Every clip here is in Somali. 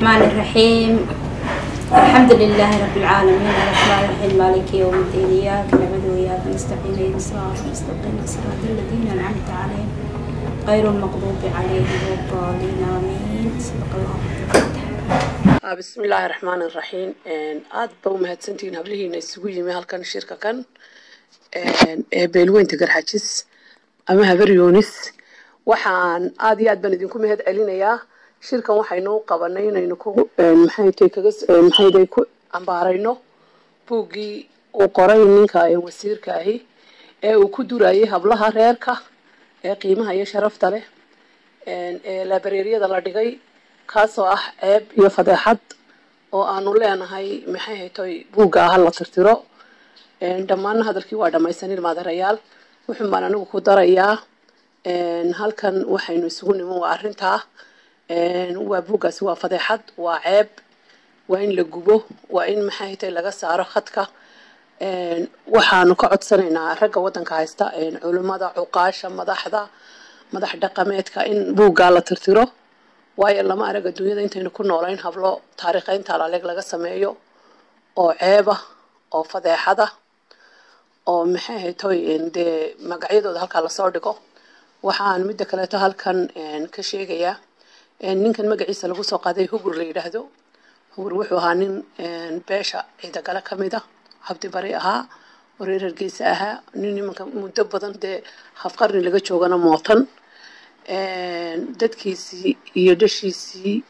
الرحمن الرحيم. الحمد لله رب العالمين الرحمن الرحيم مالك يوم الدين إياك نعبد وإياك نستعين اهدنا الصراط المستقيم صراط الذين أنعمت عليهم غير المغضوب عليهم ولا الضالين آمين. صدق الله. بسم الله الرحمن الرحيم. aad baa u mahadsantihiin hablihiina isugu yimi halkan shirka kan beelweynta garxajis ama habar yoonis. waxaan aad iyo aad baan idinku mahad celinayaa shirkan waxaynu qabanay inaynu ku maxay ku ambaarayno buuggii uu qoray ninka wasiirka ahi ee uu ku durayay hablaha reerka ee qiimaha iyo sharafta leh ee labareeriyada la dhigay kaasoo ah ceeb iyo fadeexad oo aanu leenahay maxay haytay buugga hal la tirtiro dhammaan hadalkii waa dhamaysanir maadarayaal wuxuu baan anigu ku darayaa halkan waxaynu isugu nimo waa arrinta waa buuggaasi waa fadeexad waa ceeb waa in la gubo waa in maxay haytay laga saaro khadka waxaanu ka codsanaynaa ragga waddanka haysta culimada cuqaasha madax dhaqameedka in buugga la tirtiro waayo lama arag adduunyada intaynu ku noolayn hablo taariikhaynta laaleeg laga sameeyo oo ceeba oo fadeexada oo maxay haytay dee magacyadooda halkaa lasoo dhigo waxaan midda kaleeto halkan ka sheegayaa ninkan magaciisa lagu soo qaaday hugur la yidhaahdo hugur wuxuu ahaa nin beesha ciidagale ka mid ah habdi bari ahaa wareer hargeysa ahaa nin nimanka muddo badan dee hafqarni laga joogana mootan dadkiisii iyo dhashiisii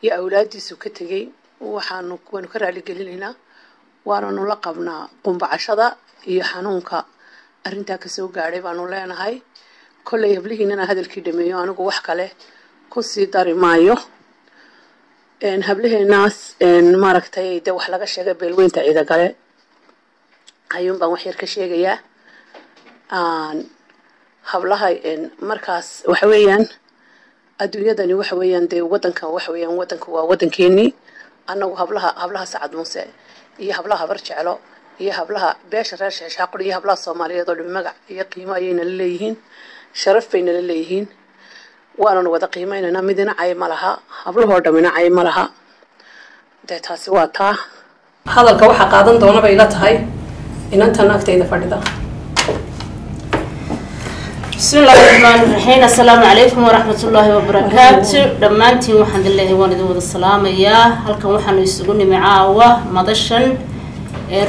iyo awlaadiisu ka tegay waanu ka raali gelinaynaa waananu la qabnaa qumbacashada iyo xanuunka arrintaa kasoo gaadhay baanu leenahay kolley hablihiinana hadalkii dhameeyo anigu wax kale kusii dari maayo hablaheenaas maaragtay dee wax laga sheegay beelweynta ciidagale ayuun baan wax yar ka sheegayaa hablaha markaas waxa weeyaan adduunyadani waxa weeyaan dee waddanka waxa weeyaan waddanku waa waddankeenii annagu hablaha sacad muuse iyo hablaha habar jeclo iyo hablaha beesha reer sheeshaaqur iyo hablaha soomaaliyeed oo dhan magac iyo qiimo ayayna la leeyihiin sharaf bayna la leeyihiin waananu wada qiimaynaynaa midina cay ma laha hablahoo dhammina cay ma laha dee taasi waa taa hadalka waxaa qaadan doona bay la tahay inantan agtayda fadhida. بسم الله الرحمن الرحيم السلام عليكم ورحمة الله وبركاته دمانتي وحمد الله والد السلام يا هل كان وحنا يسقوني معاوة مدشن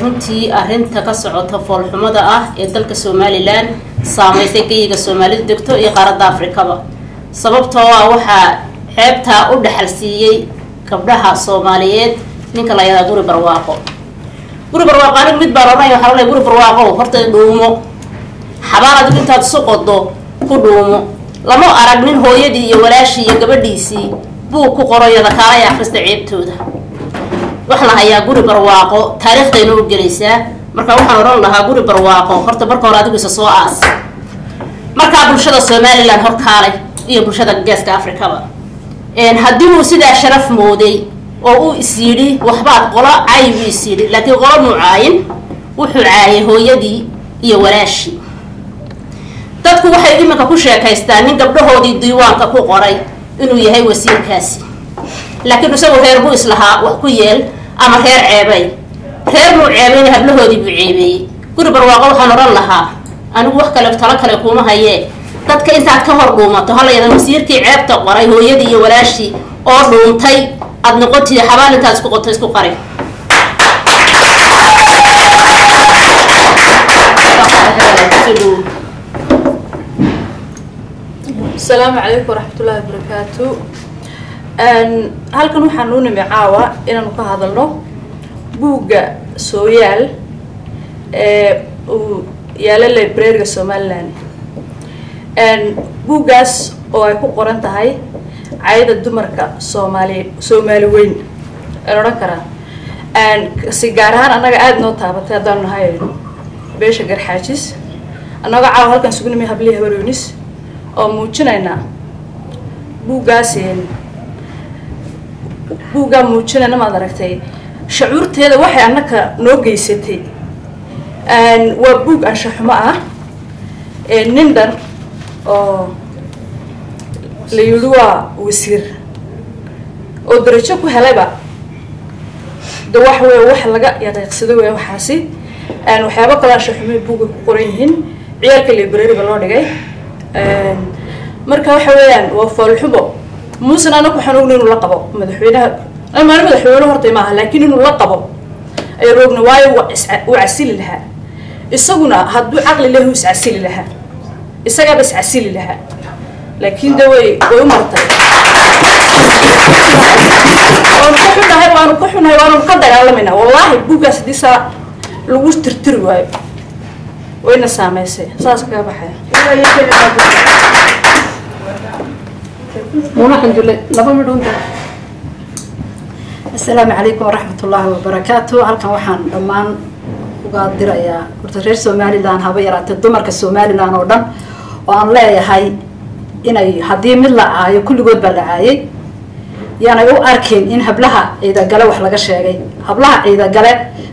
runtii arrinta ka socota foolxumada ah ee dalka Soomaaliland saameysay kayga Soomaaliyeed degto iyo qaaradda Afrikaba sababtoo ah waxa xeebta u dhaxal siiyay gabdhaha Soomaaliyeed ninka la yiraahdo guri barwaaqo mid baaranay waxa la guri barwaaqo horta dhuumo xabaaradu intaad suqodo ku dhuumo lama arag nin hooyadii iyo walaashii iyo gabadhiisii buu ku qorayada kaalay akhrista ceebtooda waxna hayaa guri barwaaqo taariikhdayna u gelaysaa marka waxaan oran lahaa guri barwaaqo horta marka hore adigu isa soo aas marka bulshada Soomaaliland hor kaalay iyo bulshada geeska Afrikaba haddii uu sidaa sharaf mooday oo uu isiri waxbaad qola cayb isiri laakiin qola mucaayin wuxuu caayay hooyadii iyo walaashii dadku waxay imanka ku sheekaystaan nin gabdhahoodii diiwaanka ku qoray inuu yahay wasiirkaasi laakiin isagu reer buu islahaa wax ku yeel ama reer ceebay reer muu ceebayna hablahoodii buu ceebeeyey guri barwaaqo waxaan oran lahaa anigu wax kale tala kale kuma hayee dadka intaad ka hor dhuumato halayada wasiirkii ceebta qoray hooyadii iyo walaashii oo dhuuntay aad noqotay xabaal intaad isku qotay isku qari السلام عليكم ورحمة الله وبركاته. halkan waxaan u nimi caawa inaan ka hadalno buugga Sooyaal uu yaala library-ga Somaliland buuggaas oo ay ku qoran tahay cayda dumarka Soomaali weyn oran kara si gaar ahaan anaga aad noo taabatay hadaan nahay beesha garxaajis anaga caawa halkan isugu nimi hablihi habar yoonis oo muujinayna buugga muujinayna maad aragtay shucuurteeda waxay annaka noo geysatay waa buug anshax xumo ah nin dhan oo la yidhi waa wasiir oo darajo ku helayba de wax weeye wax laga yaqiiqsado weeye waxaasi waxyaabo kale shaxumay buuga ku qoran yihiin ciyaalka librariga loo dhigay marka waxa weeyaan waa foolxumo muusan anagu waxaan ognahay inuu la qabo madaxweynaha ama madaxweynuhu horta maaha laakiin inuu la qabo ay roogna waayo uu casili lahaa isaguna hadduu caqli leeyahay uu casili lahaa isaga bas casili lahaa laakiin de way u martay waanu ka xunahay waanu ka dagaalamayna wallaahi buuggaas haddii saa lagu tirtiri waayo wayna saameysay saas kaga baxaya السلام عليكم ورحمة الله وبركاته. halkan waxaan dhammaan uga dirayaa horta reer Somaliland haba yaraatay dumarka Somaliland oo dhan oo aan leeyahay inay hadii mid la caayo kulligood baa la caayay yaana u arkeen in hablaha ciida gale wax laga sheegay hablaha ciida gale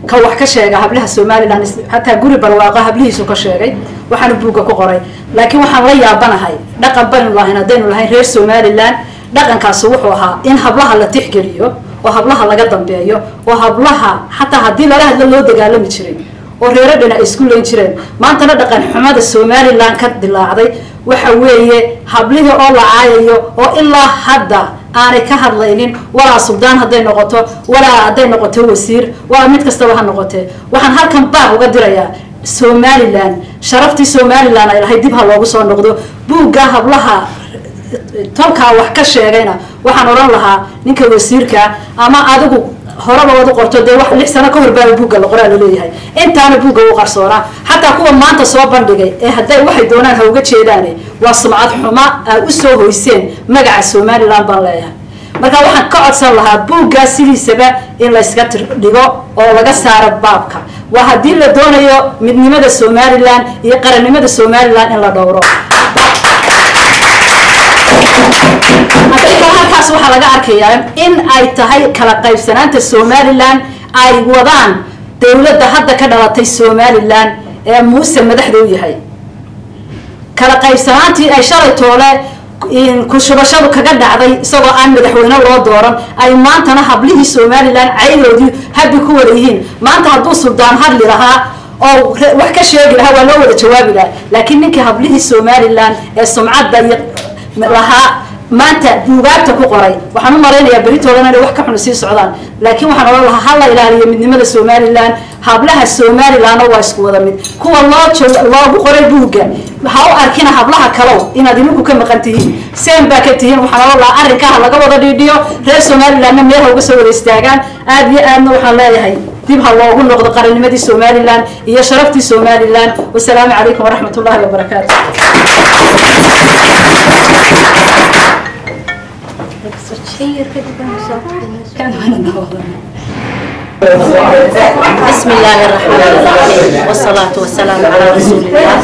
ka wax ka sheega hablaha Somaliland hatta guri barwaaqo hablihiisu ka sheegay waxaan buuga ku qoray laakiin waxaan la yaabanahay dhaqan baan lahayn hadaynu lahayn reer Somaliland dhaqankaas wuxuu ahaa in hablaha la tixgeliyo oo hablaha laga dambeeyo oo hablaha hatta hadii la hadlo loo dagaalami jiray oo reeradana isku leen jireen maanta dhaqan xumada Somaliland ka dilaacday waxa weeye hablihi oo la caayayo oo ilaa hadda aanay ka hadlaynin walaa suldaan haday noqoto walaa haday noqoto wasiir waa mid kasta waxa noqotay waxaan halkan baa uga dirayaa Somaliland sharaftii Somaliland ay lahayd dib ha loogu soo noqdo buugga hablaha tolka wax ka sheegayna waxaan oran lahaa ninka wasiirka ama adigu horaba wada qorto de wax 6 sano ka hor baa buugga la qoraa leeyahay intaana buugga uu qarsoona hatta kuwa maanta soo bandhigay ee haday waxay doonaan ha uga jeedaan waa sumcad xuma u soo hoyseen magaca Somaliland baa leeyahay marka waxaan ka codsan lahaa buugga sidiisaba in la iska dhigo oo laga saaro baabka waa hadii la doonayo midnimada Somaliland iyo qarannimada Somaliland in la dhowro halkaas waxa laga arkayaa in ay tahay kala qaybsanaanta Somaliland ay wadaan dawladda hadda ka dhalatay Somaliland ee muuse madaxda u yahay kala qaybsanaantii ay shalay toole in ku shubashadu kaga dhacday isagoo aan madaxweyne loo dooran ay maantana hablihii Somaliland caydoodii habbi ku wada yihiin maanta hadduu suldaan hadli lahaa oo wax ka sheegi lahaa waa loo wada jawaabi lahaa laakiin ninkii hablihii Somaliland ee sumcadda lahaa maanta buugaagta ku qoray waxaan u mareynayaa beritoodana inay wax ka xun sii socdaan laakiin waxaan oran lahaa hal la ilaaliyo midnimada Somaliland hablaha Somaliland waa isku wada mid kuwa loogu qoray buugga waxa uu arkina hablaha kale inaad idinku ka maqan tihiin seen baa ka tihiin waxaan oran lahaa arrinka laga wada dhiidhiyo reer Somaliland meel uga soo wada istaagaan aad iyo aadna waxaan leeyahay dib ha loogu noqdo qarannimadii Somaliland iyo sharaftii Somaliland wassalaamu calaykum waraxmatullaahi wabarakaatuh بسم الله الرحمن الرحيم والصلاة والسلام على رسول الله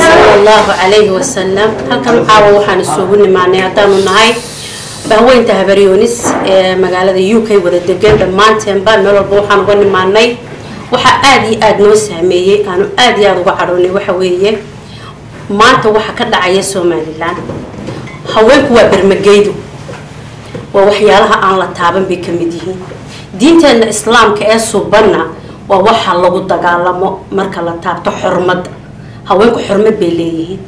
صلى الله عليه وسلم هل كان عاوة وحان السوبون معنا يعطانوا نهاي بهوين تهبريونيس مقالة UK وذا الدقين دمانتين بان ملو البوحان وغن معنا وحا آدي آدنو ساميي كانوا آدي آدو وعروني وحويي مانتا وحا كدا عيا Somaliland هوينكو وبرمجيدو ووحيالها aan la taaban bay kamid yihiin diinteena islaamka ee suubana waa waxa lagu dagaalamo marka la taabto xurmada haweenku xurmad bay leeyihiin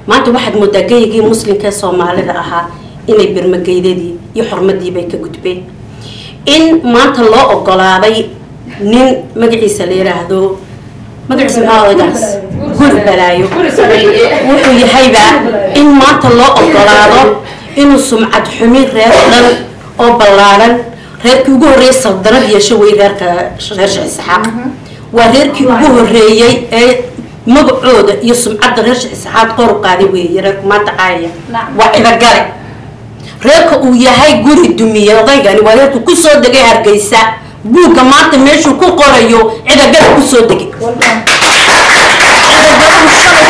maanta waxaad moodagayigii muslimka Soomaalida ahaa inay birmageydeedii iyo xurmadii bay ka gudbeen in maanta loo ogolaaday nin magaciisa la yiraahdo magaciisa maxaa guri balaayo wuxuu yahayba in maanta loo ogolaado inuu sumcad xumi reer dhan oo ballaaran reerkii ugu horeeyay saldanad yeesho way reerka reer Isxaaq waa reerkii ugu horeeyay ee magacooda iyo sumcadda reer Isxaaq qor qaaday weeye reerku maanta caaya waa cidagale reerka uu yahay guri dumiye odaygani waa reerku ku soo degay Hargeysa buugga maanta meeshuu ku qorayo cidagale ku soo degay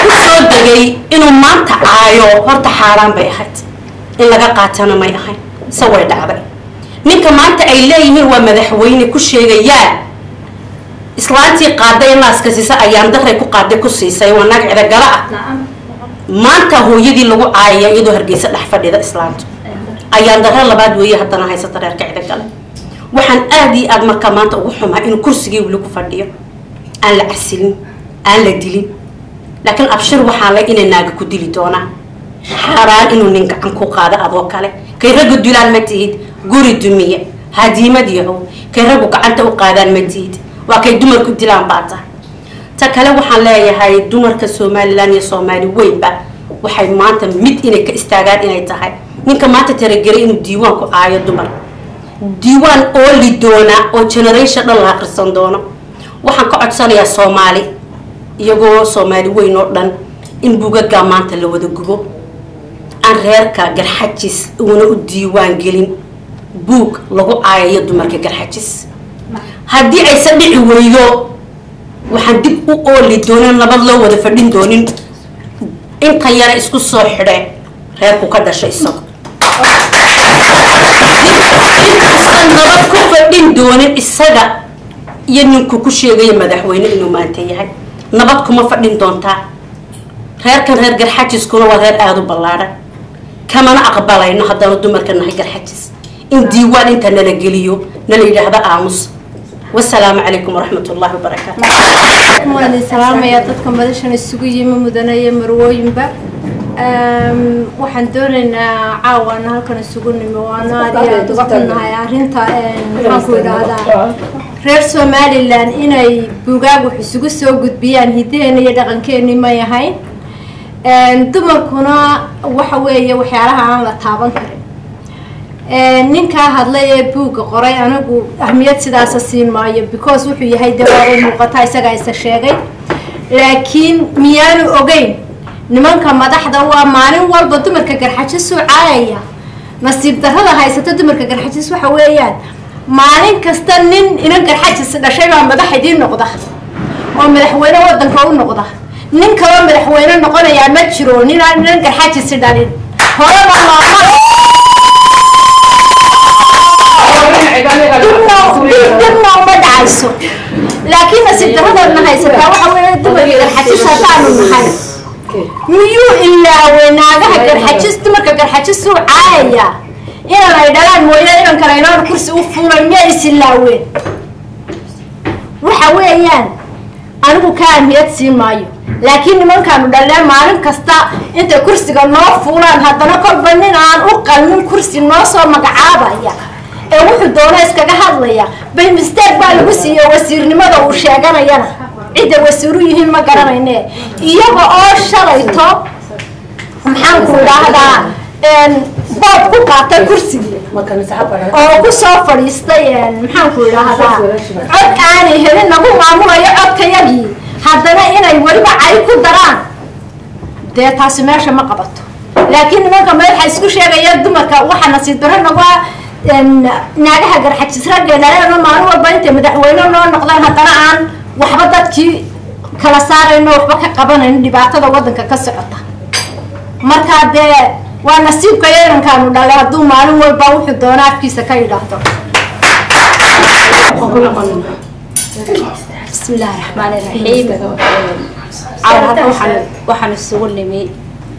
ku soo degay inuu maanta caayo horta xaaraan bay ahayd in laga qaatana may ahayn saway dhacday ninka maanta ay leeyihiin waa madaxweyne ku sheegayaan islaantii qaaday naaska siisa ayaan daray ku qaaday ku siisay waa naag cidagala ah maanta hooyadii lagu caayay iyadoo Hargeysa dhex fadhida islaantu ayaan dara labaad weeye haddana haysata reerka cida gale waxaan aad iyo aad markaa maanta ugu xumaa inuu kursigii weli ku fadhiyo aan la casilin aan la dilin laakiin abshir waxaan la inay naaga ku dili doonaa xaaraan inuu nin gacan ku qaado adoo kale kay raggu dilaan ma tihid guri dumiye hadiimad yahow kay raggu gacanta u qaadaan ma tihid waa kay dumarku dilaan baa tahay ta kale waxaan leeyahay dumarka Somaliland iyo Soomaali weynba waxay maanta mid inay ka istaagaan inay tahay ninka maanta taragelay inuu diiwaan ku aayo dumar diiwaan oo li doona oo generation dhan la akhrisan doono waxaan ka codsanayaa Soomaali iyagoo Soomaali weyn oo dhan in buugaga maanta la wada gubo aan reerka garxajis una u diiwaan gelin buug lagu aayo dumarka garxajis haddii ay sadhici weydo waxaan dib u ooli doonaan nabad loo wada fadhin doonin inta yara isku soo xidhe reerku ka dhashay isaga nabad ku fadhin doonin isaga iyo ninku ku sheegaya madaxweyne inuu maanta yahay nabad kuma fadhin doontaa reerkan reer garxajiskuna waa reer aada u ballaaran kamana aqbalayno haddana dumarka nahay garxajis in diiwaan inta nala geliyo nala yidhaahda aamus والسلام عليكم ورحمة الله وبركاته. وعليكم السلام يا تدك مدشنا السجية مدنية مروين با waxaan doonaynaa caawa halkan isugu nimo waana adiga dadkana arinta waxaan ku yiraahdaa reer Somaliland inay buugaag wax isugu soo gudbiyaan hideena iyo dhaqankeena ma yahay dumarkuna waxa weeye waxyaalaha aan la taaban karin ninka hadlay ee buuga qoray anagu ahmiyad sidaas siin maayo because wuxuu yahay dawaaqo muuqata isaga isa sheegay laakiin miyaanu ogeyn nimanka madaxda waa maalin walba dumarka garxajis soo caayaya nasiib darrada haysata dumarka garxajis waxa weeyaan maalin kasta nin inan garxajis dhashay baa madaxdii noqda oo madaxweyne wadanka u noqda nin kale madaxweyne noqonaya ma jiro nin garxajis dhalin horaba لكن نسيت هذا النهاية سبعة وحوي دمر الحجز هتعمل نهاية ميو إلا وناجح الحجز دمر الحجز سو عاية إنا لا يدلان مويلا إنا كرينا الكرسي وفورا ميس إلا وين وحويان أنا كان يتسي مايو لكن من كانوا دلان مالن كستا أنت كرسي قلنا فورا هذا نقول بنينا عن أقل من كرسي الناس ومقعابة يعني wuxuu doonaa iskaga hadlaya bay mistake baa lagu siiyay wasiirnimada uu sheeganayana cid wasiiru yihiin ma garanayne iyaga oo shalayto maxaan ku raahdaa bood ku qaatay kursiga oo ku soo fadhiistay maxaan ku raahdaa cod aan helin nagu maamulayo codkayagii haddana inay waliba cay ku daraan dee taasi meesha ma qabato laakiin nimanka madaxa isku sheegaya dumarka waxa nasiib darro nagu naagaha garxajis raggeena leena maalin walba inta madaxweyne noo noqdaan haddana aan waxba dadkii kala saarayno waxba ka qabanayno dhibaatada wadanka ka socota marka dee waa nasiibka yeerankaanu dhalay hadduu maalin walba wuxuu doonaa afkiisa ka yidhaahdo بسم الله الرحمن الرحيم عاد waxaan isugu nimi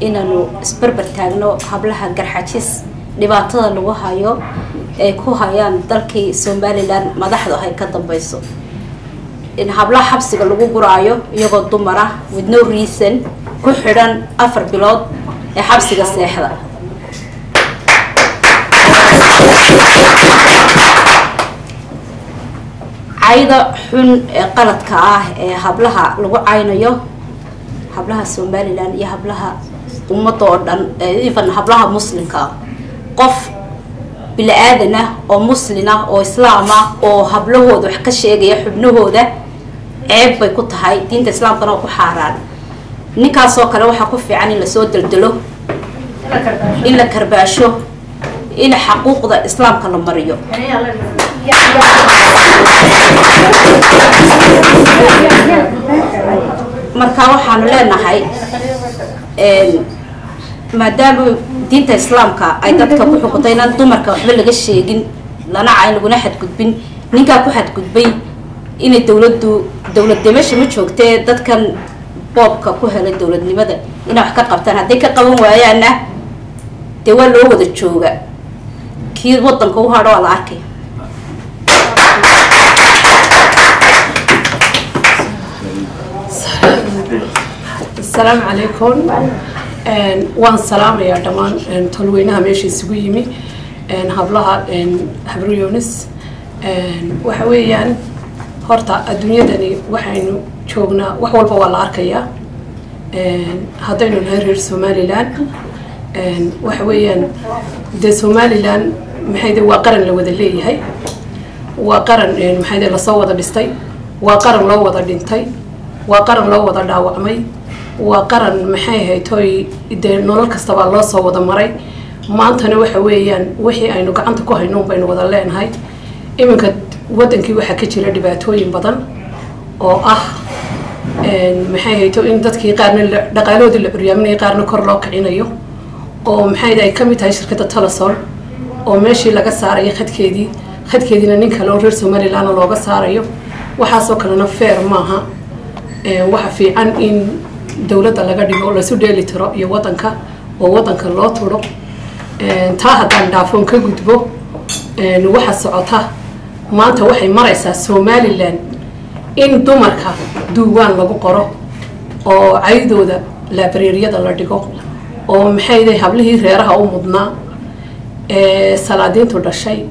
inaanu isbarbar taagno hablaha garxajis dhibaatada lagu hayo ay ku hayaan dalkii Somaliland madaxdu ay ka dambayso in hablaha xabsiga lagu guraayo iyagoo dumar ah with no reason ku xidhan 4 bilood ee xabsiga seexda ayda xun ee qaladka ah ee hablaha lagu caynayo hablaha Somaliland iyo hablaha ummadda oo dhan even hablaha muslimka qof bilaadan ah oo muslim ah oo islaam ah oo hablahooda wax ka sheegaya xubnahooda ceeb bay ku tahay diinta islaamkana ku xaaraan ninkaas oo kale waxa ku fiican in la soo daldalo in la karbaasho in xuquuqda islaamka la mariyo marka waxaan leenahay maadaama diinta islaamka ay dadka ku xukuntay inaan dumarka waxba laga sheegin lana cayn laguna xadgudbin ninka ku xadgudbay inay dawladnimadda ma joogtee dadkan boobka ku helay dawladnimada inay wax ka qabtaan haday ka qaban waayaana dee waa loo wada jooga kii wadanka u hadho la arkay. السلام عليكم. وان سلام يا دمان تلوينها ماشي سويمي هبلها هبرو يونس وحويان هرتا الدنيا دني وحين شوقنا وحول بوال أركيا هذين الهرير سومالي لان وحويان ده سومالي لان محيد وقرن لو ذللي هاي وقرن محيد لصوّد بستي وقرن لو وضع دينتي وقرن لو وضع داوعمي وقرن محيه توي إذا نقول كستبع الله صوّد مري ما أنت نوح ويان وحي أنو قعنت كوه نوم بين وضع لين هاي إما كد ودن كي وحى كتير دباتوي بدن أو محيه تو إن دتكي قارن دقالود البريامني قارن كرلاك عينيو أو محيه ده كم تاي شركة التلصل أو ماشي لقى سعري خد كيدي ننك لو رسوا مالي لأنا لقى سعريو وحاسو كنا فير معها وحفي عن إن دولة لقى ديقول لسودي لترى يوطنك ووطنك الله ترى تاه دان دافون كجدبو نوح السعطة ما أنت وحي مريسا سومالي لان إن دمرك دوان لبو قرا أو عيدو ذا لابريريا ذا لديكو أو محيدة هبله غيرها أو مدنا سلادين تود الشيء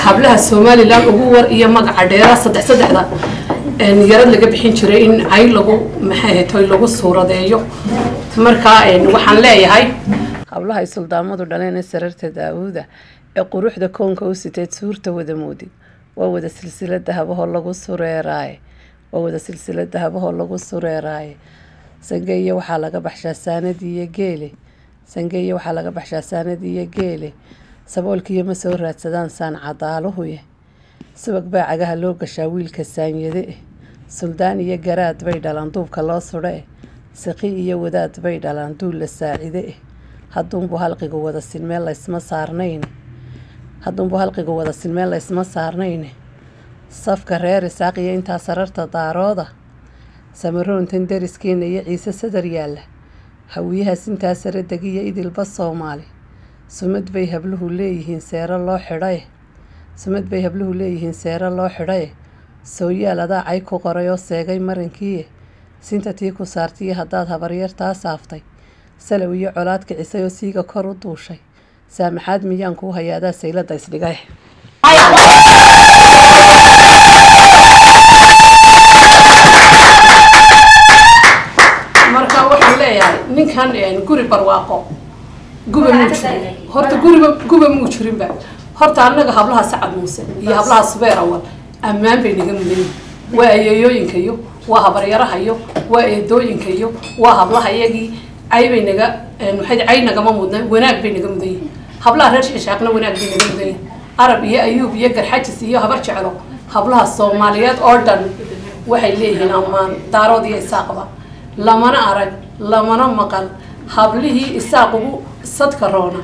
هبلها السومالي لان أقول إيا مقع ديرا صدح ذا يرد لقى بحين شرين عين لقو محيه توي لقو الصورة ديو مركا وحن لاي هاي قبلها السلطان مدر دلين سررت داوودة قروح دا كون كوسيتات صورته ودا مودي وودا سلسلة دهبه لقو الصورة راي وودا سلسلة دهبه لقو الصورة راي سنجية وحالقة بحشا ساندية جيلي سنجية وحالقة بحشا ساندية جيلي سبولك يمسور رات سدان سان عضاله هويه سبق باعها لوق شاويل كسان يده سلطان يجرات بيد الانطوب كلا صراه سقي يودات بيد الانطول الساعده هدون بحلق جواد السلمى الله اسمه صارنين هدون بحلق جواد السلمى الله اسمه صارنين صف كرير ساقي انت سررت داراده سمرون تندرس كين عيسى صدر ياله هويها سنتا سر دقيه ايد البص صومالي سمد بيهبله ليهين سير الله حرايه سمد بيهبله ليهين سير الله حرايه سويا لدا عيكو قريو سيغي مرنكيه سنتا تيكو سارتيه هداد هبرير تاسافتي سلوية عولاد كعيسيو سيغا كورو دوشي سامحاد ميان كو هيادا سيلا دايسليغاي marka waxaan leeyahay ninkan guri barwaaqo guba muujirin horta guba muujirin ba horta anaga hablaha sacad muuse iyo hablaha subeer awal ammaan bay naga mudan waa ayeeyooyinka iyo waa habaryaraha iyo waa eedooyinka iyo waa hablaha iyagii ay bay naga waxay ay naga ma mudna wanaag bay naga mudan hablaha reer xishaaqna wanaag bay naga mudan arab iyo ayuub iyo garxajis iyo habar jecelo hablaha Soomaaliyeed oo dhan waxay leeyihiin ammaan daarood iyo isaaqba lamana arag lamana maqal hablihii isaaqugu sadka roona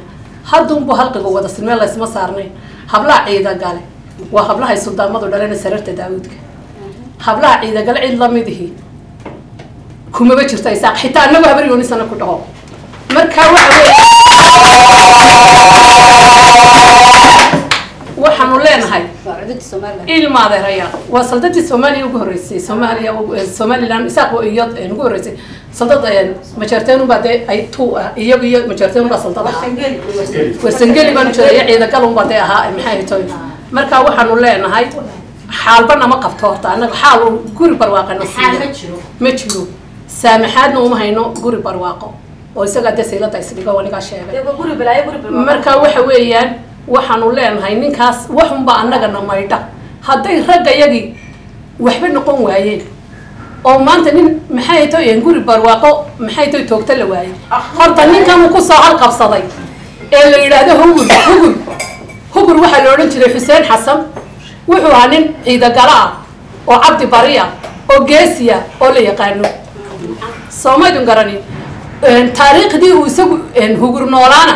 hadun bu halqiga wada silmeel la isma saarnay hablaha ciida gale waa hablaha suldaamadu dhaleen sararta daawudka hablaha ciida gale cid lamidihi kuma ba jirta isaaq xitaa anagu habar yoonisana ku dhaho marka waxaanu leenahay ilmaadeeraya waa saldadii Soomaaliya ugu horeysay Somaliland isaaq oo iyad ugu horeysay saldad majarteen baad ay tuu iyagu iyo majarteen baad saldad wasangeli baan jiray ciida galon baad ahaa maxay tahay marka waxaanu leenahay xaalbana ma qabto horta anaga xaal guri barwaaqana ma jiro saamaxaadna uma hayno guri barwaaqo oo isaga deesaylada isdiga waniga sheegay marka waxa weeyaan waxaanu leenahay ninkaas waxunba annaga namayda hadday ragga yagi waxba noqon waayeen oo maanta nin maxay tahay guri barwaaqo maxay tahay toogta la waayay horta ninkan ku soo hal qabsaday ee la yiraahdo hugur waxa la oran jiray Xuseen Xasan wuxuu ahaa nin ciida gala oo cabdi bariya oo geesiya oo la yaqaano Soomaalidu garanin taariikhdii uu isagu hugur noolaana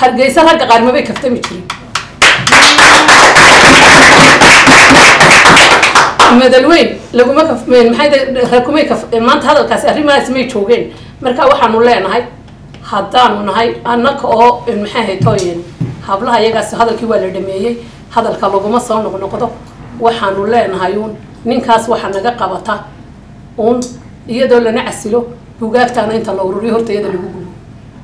hargeysa ragga qaar ma bay kaftami jirin madalweyn laguma kafmeen maxay rakumay kaf maanta hadalkaas arrimahaas may joogeen marka waxaanu leenahay haddaanu nahay annaka oo maxay haytooyin hablaha iyagaas hadalkii waa la dhameeyey hadalka laguma soo noqnoqdo waxaanu leenahay uun ninkaas waxa naga qabata uun iyadoo lana casilo bugaagtaana inta la ururiyo horta iyada lagu gubo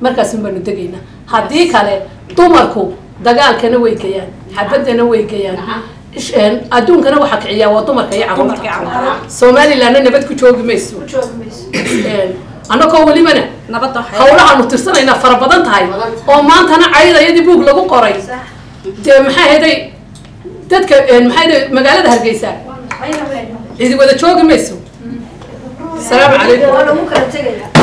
markaas un baanu degaynaa haddii kale dumarku dagaalkana way gayaan xabadana way gayaan adduunkana waxa kiciyaa waa dumarka iyo carruurta somalilandna nabad ku joogi mayso annagoo welibana hawlahaanu tirsanaynaa fara badan tahay oo maantana caydayadii buug lagu qoray dee maxay hayday dadka maxay hayday magaalada hargeysa cidi wada joogi mayso السلام عليكم